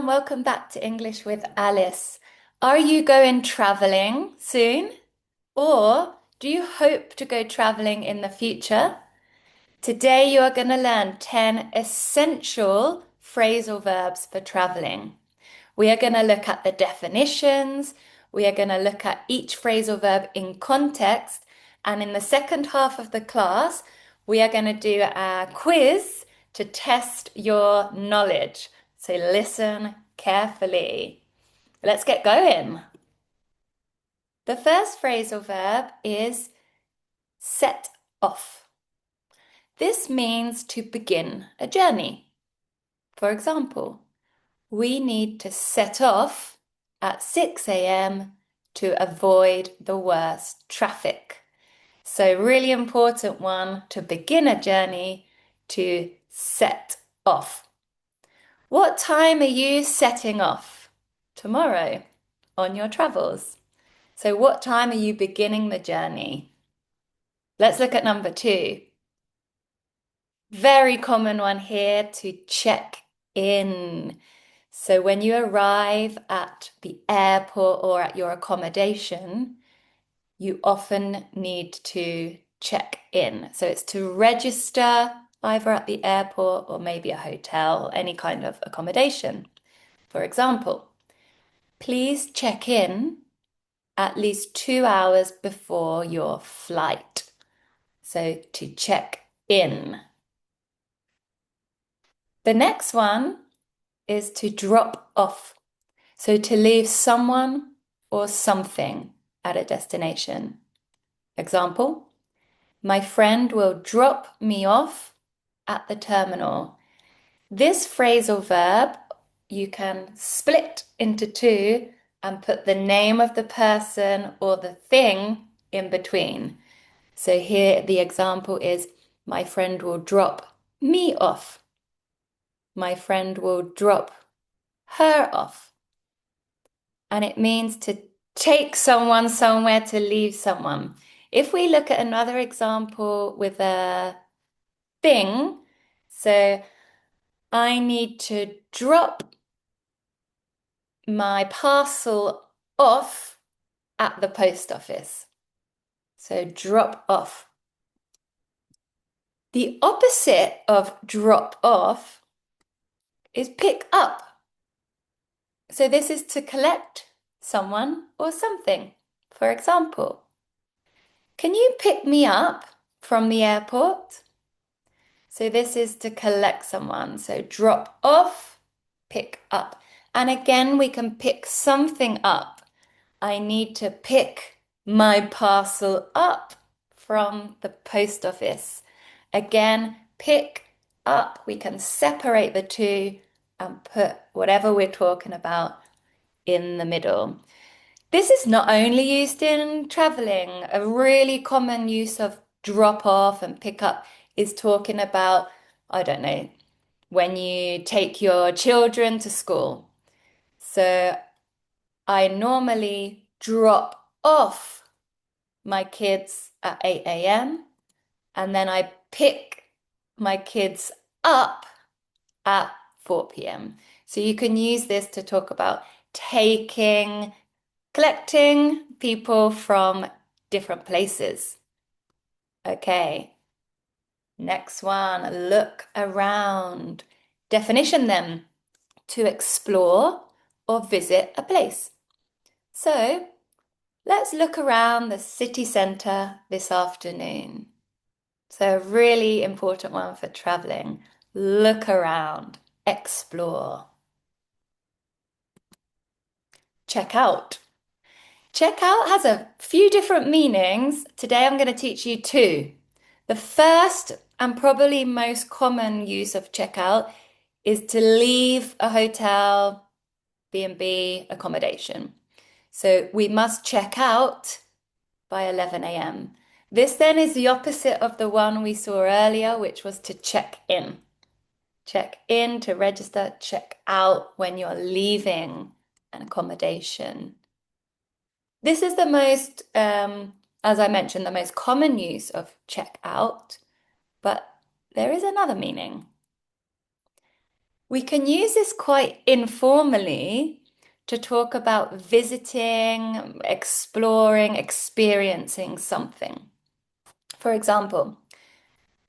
and welcome back to English with Alice. Are you going traveling soon? Or do you hope to go traveling in the future? Today you are going to learn 10 essential phrasal verbs for traveling. We are going to look at the definitions, we are going to look at each phrasal verb in context, and in the second half of the class, we are going to do a quiz to test your knowledge. So listen carefully. Let's get going. The first phrasal verb is set off. This means to begin a journey. For example, we need to set off at 6 a.m. to avoid the worst traffic. So really important one to begin a journey, to set off. What time are you setting off tomorrow on your travels? So what time are you beginning the journey? Let's look at number 2. Very common one here, to check in. So when you arrive at the airport or at your accommodation, you often need to check in. So it's to register either at the airport or maybe a hotel, any kind of accommodation. For example, please check in at least 2 hours before your flight. So to check in. The next one is to drop off. So to leave someone or something at a destination. Example, my friend will drop me off at the terminal. This phrasal verb you can split into 2 and put the name of the person or the thing in between. So here the example is, my friend will drop me off. My friend will drop her off. And it means to take someone somewhere, to leave someone. If we look at another example with a thing, so I need to drop my parcel off at the post office. So drop off. The opposite of drop off is pick up. So this is to collect someone or something. For example, can you pick me up from the airport? So this is to collect someone. So drop off, pick up. And again, we can pick something up. I need to pick my parcel up from the post office. Again, pick up. We can separate the 2 and put whatever we're talking about in the middle. This is not only used in traveling. A really common use of drop off and pick up is talking about, I don't know, when you take your children to school. So I normally drop off my kids at 8 a.m. and then I pick my kids up at 4 p.m. So you can use this to talk about collecting people from different places. Okay, next one, look around. Definition then, to explore or visit a place. So let's look around the city centre this afternoon. So a really important one for traveling. Look around, explore. Check out. Check out has a few different meanings. Today I'm going to teach you 2. The first and probably most common use of check out is to leave a hotel, B&B, accommodation. So we must check out by 11 a.m. This then is the opposite of the one we saw earlier, which was to check in. Check in to register, check out when you're leaving an accommodation. This is the most, as I mentioned, the most common use of check out, but there is another meaning. We can use this quite informally to talk about visiting, exploring, experiencing something. For example,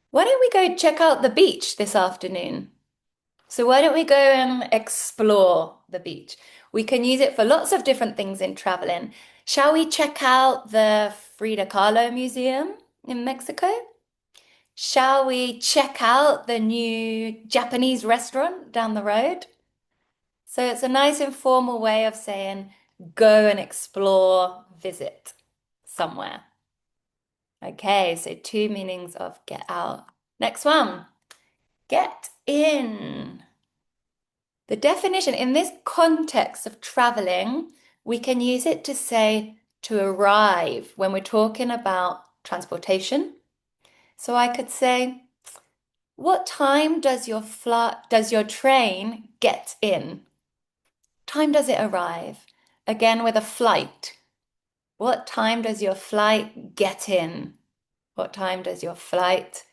why don't we go check out the beach this afternoon? So why don't we go and explore the beach? We can use it for lots of different things in traveling. Shall we check out the Frida Kahlo Museum in Mexico? Shall we check out the new Japanese restaurant down the road? So it's a nice informal way of saying go and explore, visit somewhere. Okay, so two meanings of get out. Next one, get in. The definition in this context of traveling, we can use it to say to arrive when we're talking about transportation. So I could say, what time does your train get in? Time does it arrive? Again with a flight. What time does your flight get in? What time does your flight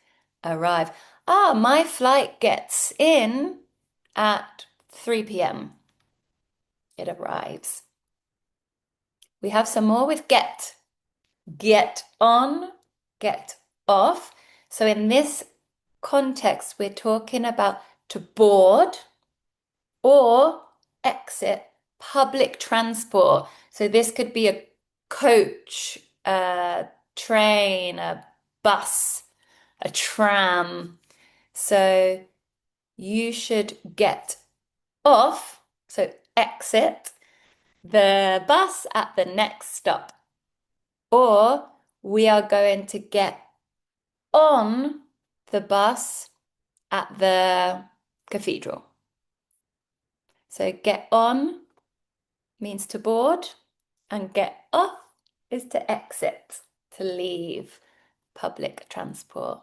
arrive? Ah, my flight gets in at 3 p.m. It arrives. We have some more with get. Get on, get off. So in this context, we're talking about to board or exit public transport. So this could be a coach, a train, a bus, a tram. So you should get off, so exit the bus at the next stop. Or we are going to get on the bus at the cathedral. So get on means to board, and get off is to exit, to leave public transport.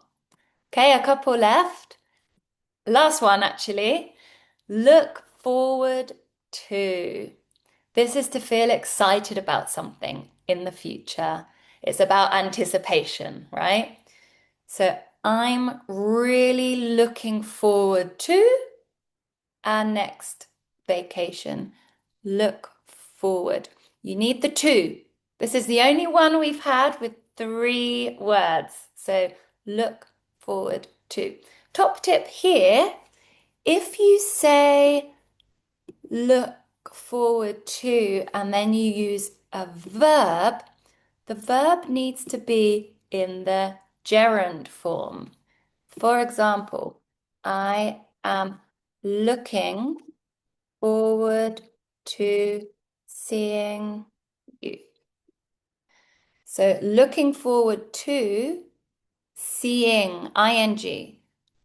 Okay, a couple left. Last one, actually. Look forward to. This is to feel excited about something in the future. It's about anticipation, right? So I'm really looking forward to our next vacation. Look forward. You need the two. This is the only one we've had with three words. So look forward to. Top tip here, if you say look forward to and then you use a verb, the verb needs to be in the gerund form. For example, I am looking forward to seeing you. So looking forward to seeing, ing.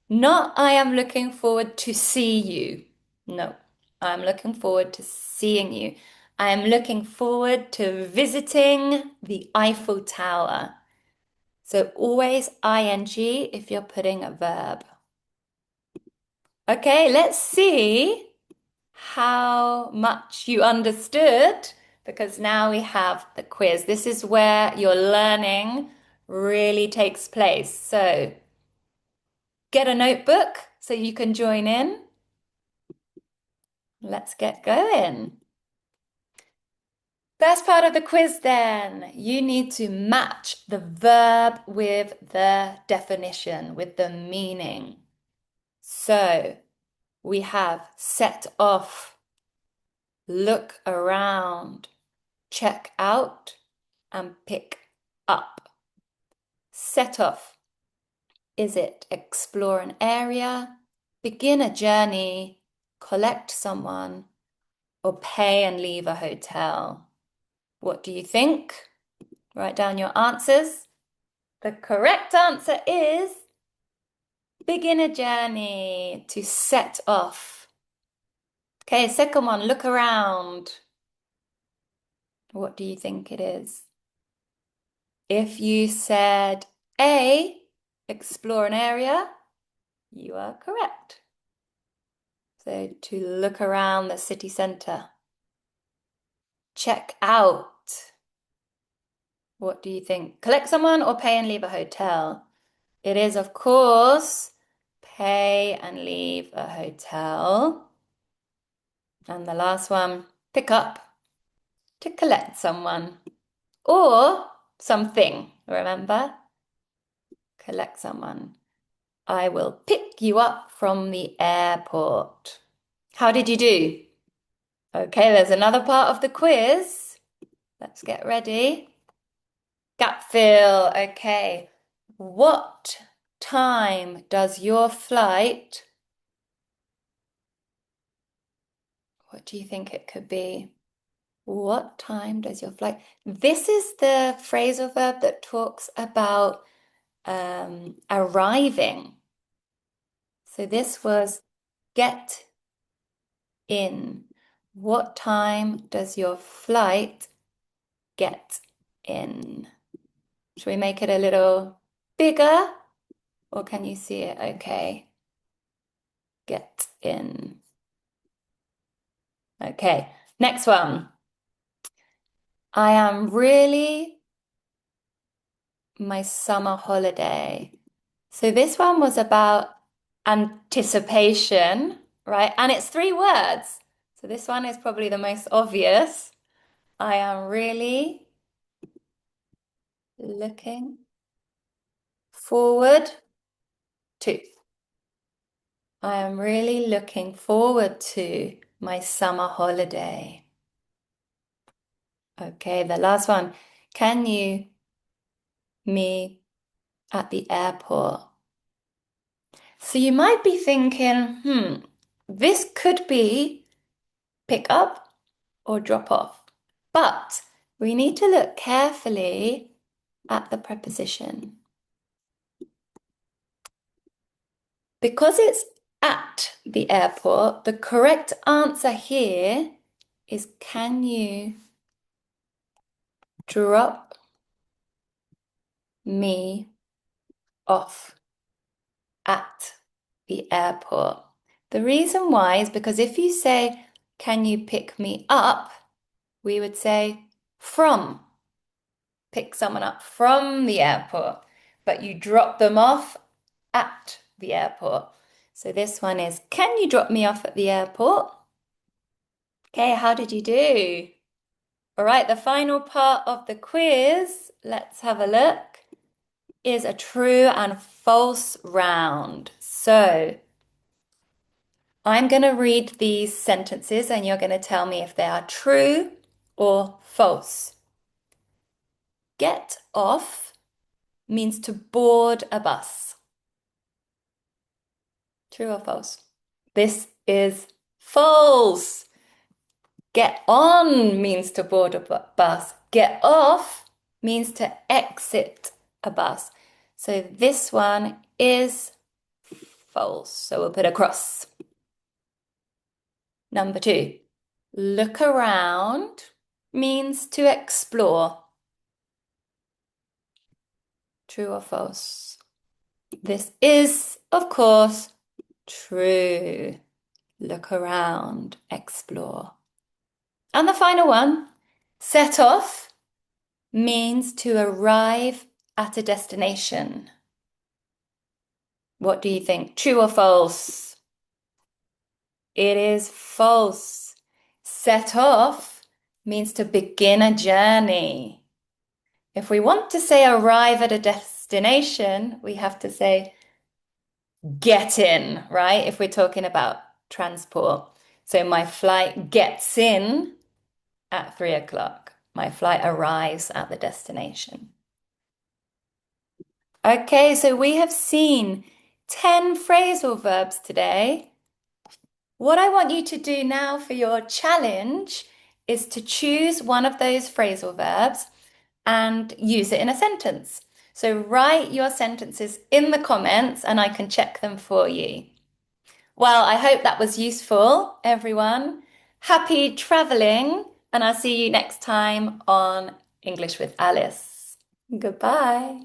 Not I am looking forward to see you. No, I'm looking forward to seeing you. I am looking forward to visiting the Eiffel Tower. So always ing if you're putting a verb. Okay, let's see how much you understood, because now we have the quiz. This is where your learning really takes place. So get a notebook so you can join in. Let's get going. First part of the quiz then, you need to match the verb with the definition, with the meaning. So we have set off, look around, check out, and pick up. Set off. Is it explore an area, begin a journey, collect someone, or pay and leave a hotel? What do you think? Write down your answers. The correct answer is begin a journey, to set off. Okay, second one, look around. What do you think it is? If you said A, explore an area, you are correct. So to look around the city centre. Check out. What do you think? Collect someone or pay and leave a hotel? It is, of course, pay and leave a hotel. And the last one, pick up, to collect someone or something, remember? Collect someone. I will pick you up from the airport. How did you do? Okay, there's another part of the quiz. Let's get ready. Gap fill. Okay. What time does your flight? What do you think it could be? What time does your flight? This is the phrasal verb that talks about arriving. So this was get in. What time does your flight get in? Should we make it a little bigger or can you see it okay? Get in. Okay, next one. I am really my summer holiday. So this one was about anticipation, right? And it's 3 words. So this one is probably the most obvious. I am really looking forward to. I am really looking forward to my summer holiday. Okay, the last one. Can you meet at the airport? So you might be thinking, this could be pick up or drop off. But we need to look carefully at the preposition. Because it's at the airport, the correct answer here is can you drop me off at the airport? The reason why is because if you say, can you pick me up? We would say from. Pick someone up from the airport, but you drop them off at the airport. So this one is, can you drop me off at the airport? Okay, how did you do? All right, the final part of the quiz, let's have a look, is a true and false round. So I'm going to read these sentences and you're going to tell me if they are true or false. Get off means to board a bus. True or false? This is false. Get on means to board a bus. Get off means to exit a bus. So this one is false. So we'll put a cross. Number 2, look around means to explore. True or false? This is, of course, true. Look around, explore. And the final one, set off means to arrive at a destination. What do you think? True or false? It is false. Set off means to begin a journey. If we want to say arrive at a destination, we have to say get in, right? If we're talking about transport. So my flight gets in at 3 o'clock. My flight arrives at the destination. Okay, so we have seen 10 phrasal verbs today. What I want you to do now for your challenge is to choose one of those phrasal verbs and use it in a sentence. So write your sentences in the comments and I can check them for you. Well, I hope that was useful, everyone. Happy traveling, and I'll see you next time on English with Alice. Goodbye.